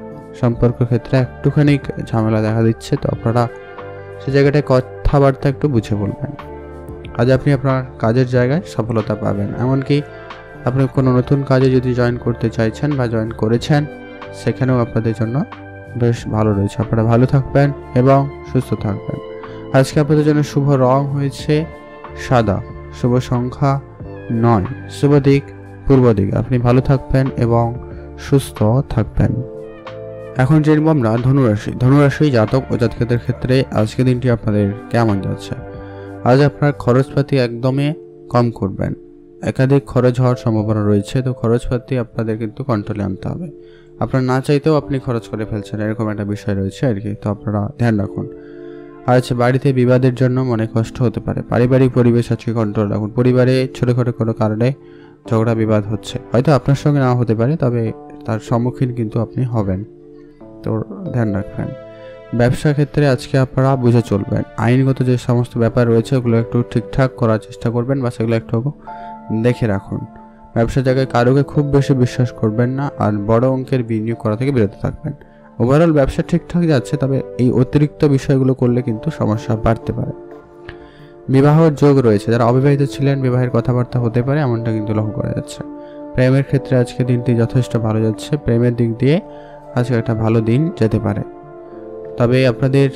সম্পর্ক ক্ষেত্রে একটুখানি ঝামেলা দেখা দিচ্ছে, তো আপনারা সে জায়গাটায় কথাবার্তা একটু বুঝে বলবেন। আজ আপনি আপনার কাজের জায়গায় সফলতা পাবেন, এমনকি আপনি কোনো নতুন কাজে যদি জয়েন করতে চাইছেন বা জয়েন করেছেন, সেখানেও আপনাদের জন্য বেশ ভালো রয়েছে। আপনারা ভালো থাকবেন এবং সুস্থ থাকবেন। আজকে আপনাদের জন্য শুভ রং হয়েছে সাদা, শুভ সংখ্যা 9, শুভ দিক পূর্ব দিক। আপনি ভালো থাকবেন এবং সুস্থ থাকবেন। এখন জেনব আমরা ধনুরাশি। ধনুরাশি জাতক ও জাতিকাদের ক্ষেত্রে আজকের দিনটি আপনাদের কেমন যাচ্ছে। আজ আপনার খরচপাতি একদমই কম করবেন, একাধিক খরচ হওয়ার সম্ভাবনা রয়েছে, তো খরচপাতি আপনাদের কিন্তু কন্ট্রোলে আনতে হবে। আপনার না চাইতেও আপনি খরচ করে ফেলছেন, এরকম একটা বিষয় রয়েছে আর কি, তো আপনারা ধ্যান রাখুন। আজ বাড়িতে বিবাদের জন্য মনে কষ্ট হতে পারে, পারিবারিক পরিবেশ আজকে কন্ট্রোল রাখুন। পরিবারে ছোটোখাটো কোনো কারণে ঝগড়া বিবাদ হচ্ছে, হয়তো আপনার সঙ্গে নাও হতে পারে, তবে তার সম্মুখীন কিন্তু আপনি হবেন, তো ধ্যান রাখবেন। ব্যবসা ক্ষেত্রে আজকে আপনারা বুঝে চলবেন, আইনগত যে সমস্ত ব্যাপার রয়েছে ওগুলো একটু ঠিকঠাক করার চেষ্টা করবেন, বা সেগুলো একটু দেখে রাখুন। ব্যবসা জায়গায় কারোকে খুব বেশি বিশ্বাস করবেন না, আর বড় অঙ্কের বিনিয়োগ করা থেকে বিরত থাকবেন। ওভারঅল ব্যবসা ঠিকঠাক যাচ্ছে, তবে এই অতিরিক্ত বিষয়গুলো করলে কিন্তু সমস্যা বাড়তে পারে। বিবাহের যোগ রয়েছে, যারা অবিবাহিত ছিলেন বিবাহের কথাবার্তা হতে পারে, এমনটা কিন্তু লক্ষ্য করা যাচ্ছে। প্রেমের ক্ষেত্রে আজকে দিনটি যথেষ্ট ভালো যাচ্ছে, প্রেমের দিক দিয়ে আজকে একটা ভালো দিন যেতে পারে। তবে আপনাদের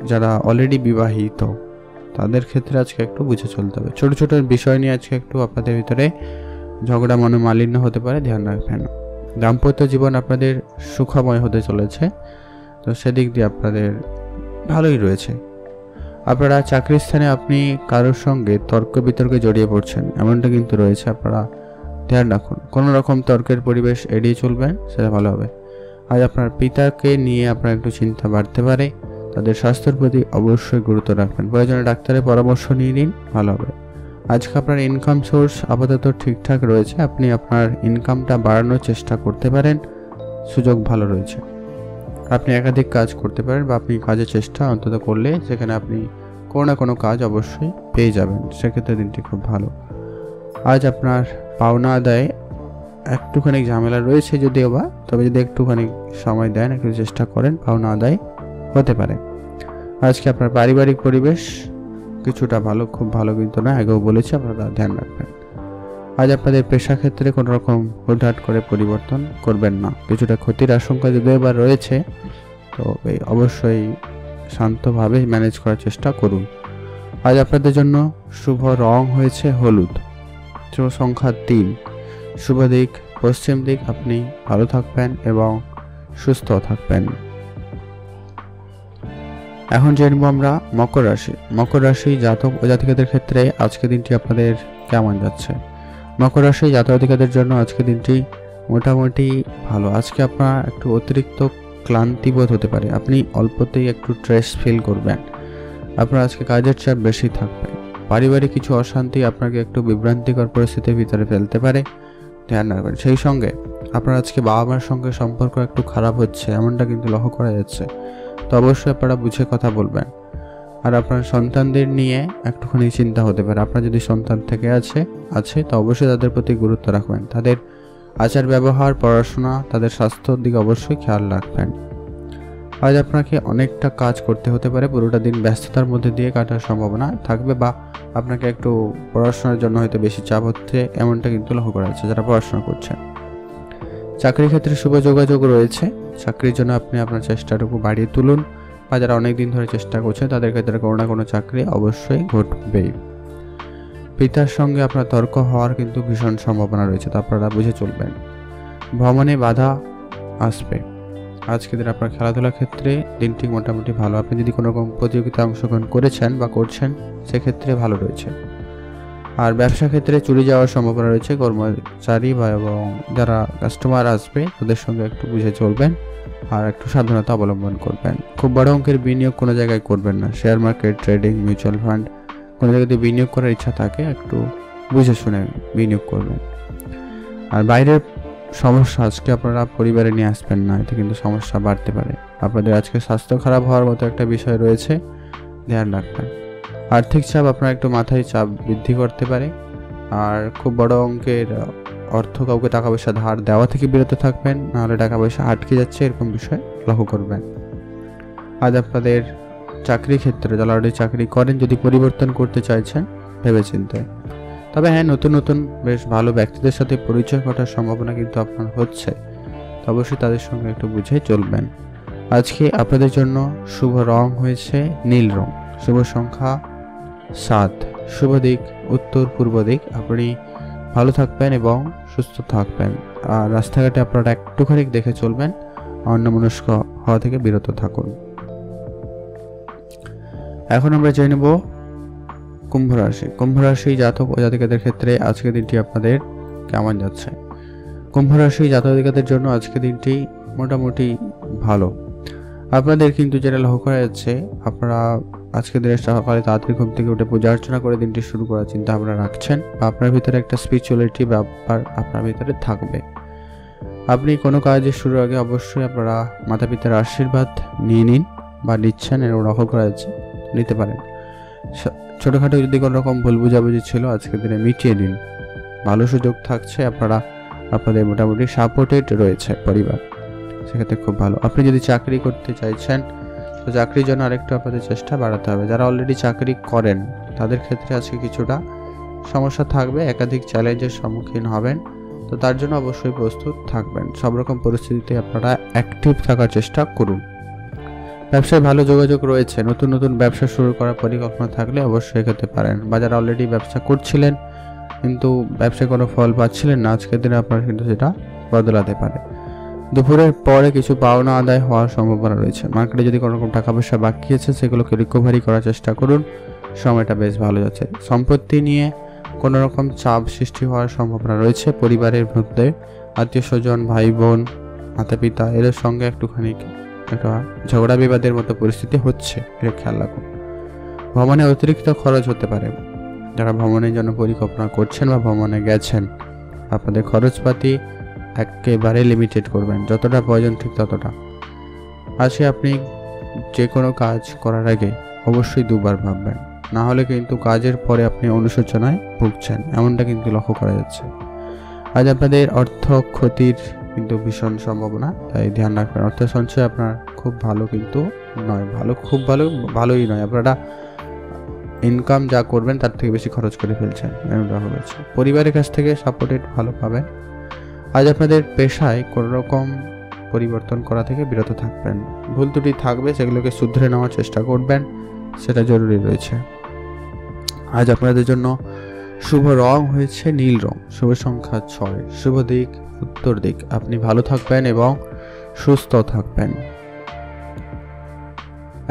যারা অলরেডি বিবাহিত তাদের ক্ষেত্রে আজকে একটু বুঝে চলতে হবে, ছোট ছোট বিষয় নিয়ে আজকে একটু আপনাদের ভিতরে ঝগড়া মনোমালিন্য হতে পারে, ধ্যান রাখবেন। দাম্পত্য জীবন আপনাদের সুখময় হতে চলেছে, তো সেদিক দিয়ে আপনাদের ভালোই রয়েছে। আপনারা চাকরির স্থানে আপনি কারোর সঙ্গে তর্ক বিতর্কে জড়িয়ে পড়ছেন, এমনটা কিন্তু রয়েছে, আপনারা ধ্যান রাখুন। কোনো রকম তর্কের পরিবেশ এড়িয়ে চলবেন, সেটা ভালো হবে। আজ আপনার পিতাকে নিয়ে আপনার একটু চিন্তা বাড়তে পারে, তাদের স্বাস্থ্যের প্রতি অবশ্যই গুরুত্ব রাখবেন, প্রয়োজনে ডাক্তারের পরামর্শ নিয়ে নিন, ভালো হবে। আজকে আপনার ইনকাম সোর্স আপাতত ঠিকঠাক রয়েছে, আপনি আপনার ইনকামটা বাড়ানোর চেষ্টা করতে পারেন, সুযোগ ভালো রয়েছে। আপনি একাধিক কাজ করতে পারেন, বা আপনি কাজের চেষ্টা অন্তত করলে সেখানে আপনি কোনো না কোনো কাজ অবশ্যই পেয়ে যাবেন, সেক্ষেত্রে দিনটি খুব ভালো। আজ আপনার পাওনা আদায়ে একটুখানি ঝামেলা রয়েছে যদিও বা, তবে যদি একটুখানি সময় দেন, একটু চেষ্টা করেন, পাওনা আদায় হতে পারে। আজকে আপনার পারিবারিক পরিবেশ কিছুটা ভালো, খুব ভালো কিন্তু না, আগেও বলেছি, আপনারা ধ্যান রাখবেন। আজ আপনাদের পেশা ক্ষেত্রে কোনো রকম হুটহাট করে পরিবর্তন করবেন না, কিছুটা ক্ষতির আশঙ্কা যদিও বা রয়েছে, তো অবশ্যই শান্তভাবে ম্যানেজ করার চেষ্টা করুন। আজ আপনাদের জন্য শুভ রং হয়েছে হলুদ, শুভ সংখ্যা 3, শুভ দিক পশ্চিম দিক। আপনি ভালো থাকবেন এবং সুস্থ থাকবেন। এখন জেনব আমরা মকর রাশি। মকর রাশি জাতক ও জাতিকাদের ক্ষেত্রে আজকের দিনটি আপনাদের কেমন যাচ্ছে। মকর রাশি জাতক-জাতিকাদের জন্য আজকে দিনটি মোটামুটি ভালো। আজকে আপনার একটু অতিরিক্ত ক্লান্তি বোধ হতে পারে, আপনি অল্পতেই একটু স্ট্রেস ফিল করবেন, আপনার আজকে কাজের চাপ বেশি থাকবে। পারিবারিক কিছু অশান্তি আপনাকে একটু বিভ্রান্তিকর পরিস্থিতির ভিতরে ফেলতে পারে, ধ্যান রাখবেন। সেই সঙ্গে আপনার আজকে বাবা মার সঙ্গে সম্পর্ক একটু খারাপ হচ্ছে, এমনটা কিন্তু লক্ষ্য করা যাচ্ছে, তো অবশ্যই আপনারা বুঝে কথা বলবেন। আর আপনার সন্তানদের নিয়ে একটুখানি চিন্তা হতে পারে, আপনার যদি সন্তান থেকে আছে তো অবশ্যই তাদের প্রতি গুরুত্ব রাখবেন, তাদের আচার ব্যবহার, পড়াশোনা, তাদের স্বাস্থ্যের দিকে অবশ্যই খেয়াল রাখবেন। আজ আপনাকে অনেকটা কাজ করতে হতে পারে, পুরোটা দিন ব্যস্ততার মধ্যে দিয়ে কাটার সম্ভাবনা থাকবে, বা আপনাকে একটু পড়াশোনার জন্য হয়তো বেশি চাপ হচ্ছে, এমনটা কিন্তু লক্ষ্য করা যাচ্ছে যারা পড়াশোনা করছেন। চাকরির ক্ষেত্রে শুভ যোগাযোগ রয়েছে, চাকরির জন্য আপনি আপনার চেষ্টাটুকু বাড়িয়ে তুলুন, বা যারা অনেক দিন ধরে চেষ্টা করছেন তাদের ক্ষেত্রে কোনো না কোনো চাকরি অবশ্যই ঘটবেই। পিতার সঙ্গে আপনার তর্ক হওয়ার কিন্তু ভীষণ সম্ভাবনা রয়েছে, তো আপনারা বুঝে চলবেন। ভ্রমণে বাধা আসবে, আজকে দিন আপনার খেলাধুলার ক্ষেত্রে দিনটি মোটামুটি ভালো। আপনি যদি কোনো রকম প্রতিযোগিতায় অংশগ্রহণ করেছেন বা করছেন সেক্ষেত্রে ভালো রয়েছে। আর ব্যবসা ক্ষেত্রে চুরি যাওয়ার সম্ভাবনা রয়েছে, কর্মচারী বা এবং যারা কাস্টমার আসবে তাদের সঙ্গে একটু বুঝে চলবেন আর একটু সাবধানতা অবলম্বন করবেন। খুব বড় অঙ্কের বিনিয়োগ কোনো জায়গায় করবেন না, share market, trading, mutual fund কোনো জায়গাতে বিনিয়োগ করার ইচ্ছা থাকে একটু বুঝে শুনে বিনিয়োগ করবেন। আর বাইরের সমস্যা আজকে আপনারা পরিবারে নিয়ে আসবেন না, এতে কিন্তু সমস্যা বাড়তে পারে। আপনাদের আজকে স্বাস্থ্য খারাপ হওয়ার মতো একটা বিষয় রয়েছে, ধ্যান রাখবেন। আর্থিক চাপ আপনার একটু মাথায় চাপ বৃদ্ধি করতে পারে, আর খুব বড় অঙ্কের অর্থ কাউকে টাকা পয়সা ধার দেওয়া থেকে বিরত থাকবেন, নাহলে টাকা পয়সা আটকে যাচ্ছে এরকম বিষয় লক্ষ্য করবেন। আজ আপনাদের চাকরি ক্ষেত্রে যারা অলরেডি চাকরি করেন, যদি পরিবর্তন করতে চাইছেন ভেবেচিন্তে, তবে হ্যাঁ নতুন নতুন বেশ ভালো ব্যক্তিদের সাথে পরিচয় ঘটার সম্ভাবনা কিন্তু আপনার হচ্ছে, তো অবশ্যই তাদের সঙ্গে একটু বুঝে চলবেন। আজকে আপনাদের জন্য শুভ রং হয়েছে নীল রং, শুভ সংখ্যা 7, শুভ দিক উত্তর পূর্ব দিক। আপনি ভালো থাকবেন এবং সুস্থ থাকবেন, আর রাস্তাঘাটে আপনারা একটুখানি দেখে চলবেন, অন্যমনস্ক হওয়া থেকে বিরত থাকুন। এখন আমরা জেনে নেব কুম্ভ রাশি। কুম্ভ রাশি জাতক ও জাতিকাদের ক্ষেত্রে আজকের দিনটি আপনাদের কেমন যাচ্ছে? কুম্ভ রাশি জাতক জাতিকাদের জন্য আজকের দিনটি মোটামুটি ভালো। আপনাদের কিন্তু যেটা লক্ষ্য করা যাচ্ছে, আপনারা আজকের দিনের সকালে তাড়াতাড়ি ঘুম থেকে উঠে পূজা অর্চনা করে দিনটি শুরু করার চিন্তা ভাবনা রাখছেন, বা আপনার ভিতরে একটা স্পিরিচুয়ালিটি ব্যাপার আপনার ভিতরে থাকবে। আপনি কোনো কাজের শুরুর আগে অবশ্যই আপনারা মাতা পিতার আশীর্বাদ নিয়ে নিন বা নিচ্ছেন, এরকম লক্ষ্য করা যাচ্ছে, নিতে পারেন। ছোটোখাটো যদি কোনো রকম ভুল বুঝাবুঝি ছিল আজকের দিনে মিটিয়ে নিন, ভালো সুযোগ থাকছে, আপনারা আপনাদের মোটামুটি সাপোর্টেড রয়েছে পরিবার, সেক্ষেত্রে খুব ভালো। আপনি যদি চাকরি করতে চাইছেন তো চাকরির জন্য আরেকটু আপনাদের চেষ্টা বাড়াতে হবে। যারা অলরেডি চাকরি করেন তাদের ক্ষেত্রে আজকে কিছুটা সমস্যা থাকবে, একাধিক চ্যালেঞ্জের সম্মুখীন হবেন, তো তার জন্য অবশ্যই প্রস্তুত থাকবেন। সব রকম পরিস্থিতিতে আপনারা অ্যাক্টিভ থাকার চেষ্টা করুন। ব্যবসায় ভালো যোগাযোগ রয়েছে, নতুন নতুন ব্যবসা শুরু করার পরিকল্পনা থাকলে অবশ্যই এগোতে পারেন, বা যারা অলরেডি ব্যবসা করছিলেন কিন্তু ব্যবসায় কোনো ফল পাচ্ছিলেন না, আজকের দিনে আপনার কিন্তু সেটা বদলাতে পারে। দুপুরের পরে কিছু পাওনা আদায় হওয়ার সম্ভাবনা রয়েছে। মার্কেটে যদি কোনো রকম টাকা পয়সা বাকি আছে সেগুলোকে রিকভারি করার চেষ্টা করুন, সময়টা বেশ ভালো যাচ্ছে। সম্পত্তি নিয়ে কোনো রকম চাপ সৃষ্টি হওয়ার সম্ভাবনা রয়েছে, পরিবারের মধ্যে আত্মীয় স্বজন, ভাই বোন, মাতা পিতা এদের সঙ্গে একটুখানি একটা ঝগড়া বিবাদের মতো পরিস্থিতি হচ্ছে, এটা খেয়াল রাখুন। ভ্রমণে অতিরিক্ত খরচ হতে পারে, যারা ভ্রমণের জন্য পরিকল্পনা করছেন বা ভ্রমণে গেছেন আপনাদের খরচপাতি একেবারে লিমিটেড করবেন, যতটা প্রয়োজন ঠিক ততটা। আজকে আপনি যে কোনো কাজ করার আগে অবশ্যই দুবার ভাববেন, না হলে কিন্তু কাজের পরে আপনি অনুশোচনায় ভুগছেন, এমনটা কিন্তু লক্ষ্য করা যাচ্ছে। আজ আপনাদের অর্থ ক্ষতির কিন্তু ভীষণ সম্ভাবনা, তাই ধ্যান রাখবেন। অর্থ সঞ্চয় আপনার খুব ভালো কিন্তু নয়, খুব ভালোই নয়, আপনারা ইনকাম যা করবেন তার থেকে বেশি খরচ করে ফেলছেন, এমনটা হয়েছে। পরিবারের কাছ থেকে সাপোর্টেড ভালো পাবেন। আজ আপনাদের পেশায় কোনো রকম পরিবর্তন করা থেকে বিরত থাকবেন, ভুল ত্রুটি থাকবে সেগুলোকে শুধরে নেওয়ার চেষ্টা করবেন, সেটা জরুরি রয়েছে। আজ আপনাদের জন্য শুভ রং হয়েছে নীল রং, শুভ সংখ্যা 6, শুভ দিক উত্তর দিক। আপনি ভালো থাকবেন এবং সুস্থ থাকবেন।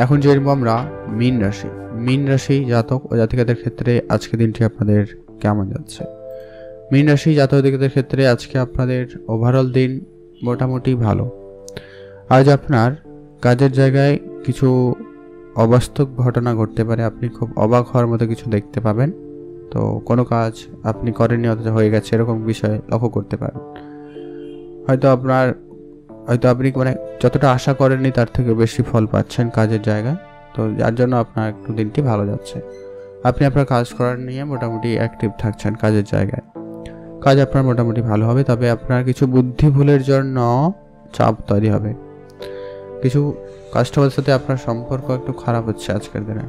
এখন জেনব আমরা মীন রাশি। মীন রাশি জাতক ও জাতিকাদের ক্ষেত্রে আজকের দিনটি আপনাদের কেমন যাচ্ছে? মীন রাশি জাতকদের ক্ষেত্রে আজকে আপনাদের ওভারঅল দিন মোটামুটি ভালো। আজ আপনার কাজের জায়গায় কিছু অবাস্তব ঘটনা ঘটতে পারে, আপনি খুব অবাক হওয়ার মতো কিছু দেখতে পাবেন। তো কোনো কাজ আপনি করেননি অথচ হয়ে গেছে, এরকম বিষয় লক্ষ্য করতে পারেন। হয়তো আপনি মানে যতটা আশা করেননি তার থেকে বেশি ফল পাচ্ছেন কাজের জায়গায়, তো যার জন্য আপনার একটু দিনটি ভালো যাচ্ছে। আপনি আপনার কাজ করার নিয়ে মোটামুটি অ্যাক্টিভ থাকছেন কাজের জায়গায়, কাজ আপনার মোটামুটি ভালো হবে। তবে আপনার কিছু বুদ্ধি ভুলের জন্য চাপ তৈরি হবে, কিছু কাস্টমারের সাথে আপনার সম্পর্ক একটু খারাপ হচ্ছে আজকের দিনে,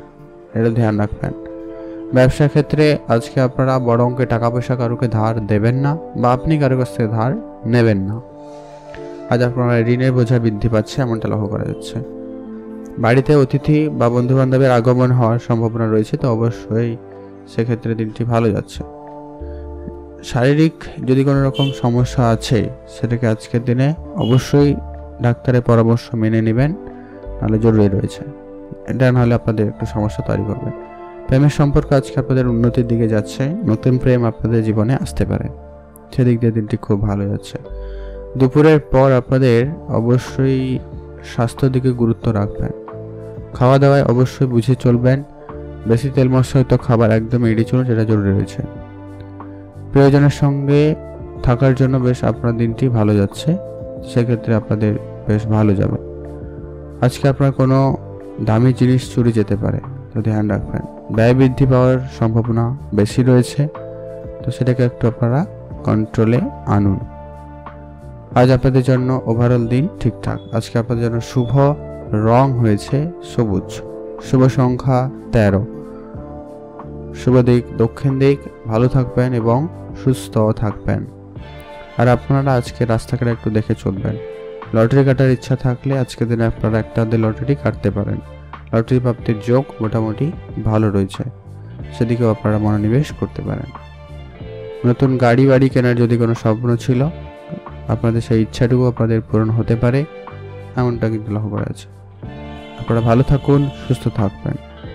এটা ধ্যান রাখবেন। ব্যবসার ক্ষেত্রে আজকে আপনারা বড় অঙ্কে টাকা পয়সা কারোকে ধার দেবেন না, বা আপনি কারো কাছ থেকে ধার নেবেন না। আজ আপনারা ঋণের বোঝা বৃদ্ধি পাচ্ছে এমনটা লক্ষ্য করা যাচ্ছে। বাড়িতে অতিথি বা বন্ধু বান্ধবের আগমন হওয়ার সম্ভাবনা রয়েছে, তো অবশ্যই সেক্ষেত্রে দিনটি ভালো যাচ্ছে। শারীরিক যদি কোনো রকম সমস্যা আছে সেটাকে আজকের দিনে অবশ্যই ডাক্তারের পরামর্শ মেনে নেবেন, নাহলে জরুরি রয়েছে। এটা নাহলে আপনাদের একটু সমস্যা তৈরি করবে। প্রেমের সম্পর্ক আজকে আপনাদের উন্নতির দিকে যাচ্ছে, নতুন প্রেম আপনাদের জীবনে আসতে পারে, সেদিক দিয়ে দিনটি খুব ভালো যাচ্ছে। দুপুরের পর আপনাদের অবশ্যই স্বাস্থ্যের দিকে গুরুত্ব রাখবেন, খাওয়া দাওয়ায় অবশ্যই বুঝে চলবেন, বেশি তেল মশলাযুক্ত খাবার একদম এড়িয়ে চলুন, যেটা জরুরি রয়েছে। প্রিয়জনের সঙ্গে থাকার জন্য বেশ আপনার দিনটি ভালো যাচ্ছে, সেক্ষেত্রে আপনাদের বেশ ভালো যাবে। আজকে আপনার কোনো দামি জিনিস চুরি যেতে পারে, তো ধ্যান রাখবেন। ব্যয় বৃদ্ধি পাওয়ার সম্ভাবনা বেশি রয়েছে, তো সেটাকে একটু আপনারা কন্ট্রোলে আনুন। আজ আপনাদের জন্য ওভারঅল দিন ঠিকঠাক। আজকে আপনাদের জন্য শুভ রং হয়েছে সবুজ, শুভ সংখ্যা 13, শুভ দিক দক্ষিণ দিক। ভালো থাকবেন এবং সুস্থ থাকবেন। আর আপনারা আজকে রাস্তাঘাটে একটু দেখে চলবেন। লটারি কাটার ইচ্ছা থাকলে আজকের দিনে আপনারা একটা লটারি কাটতে পারেন। লটারি প্রাপ্তির যোগ মোটামুটি ভালো রয়েছে, সেদিকেও আপনারা মনোনিবেশ করতে পারেন। নতুন গাড়ি বাড়ি কেনার যদি কোনো স্বপ্ন ছিল, আপনাদের সেই ইচ্ছাটুকু আপনাদের পূরণ হতে পারে, এমনটা কিন্তু লক্ষ্য করা আছে। আপনারা ভালো থাকুন, সুস্থ থাকবেন।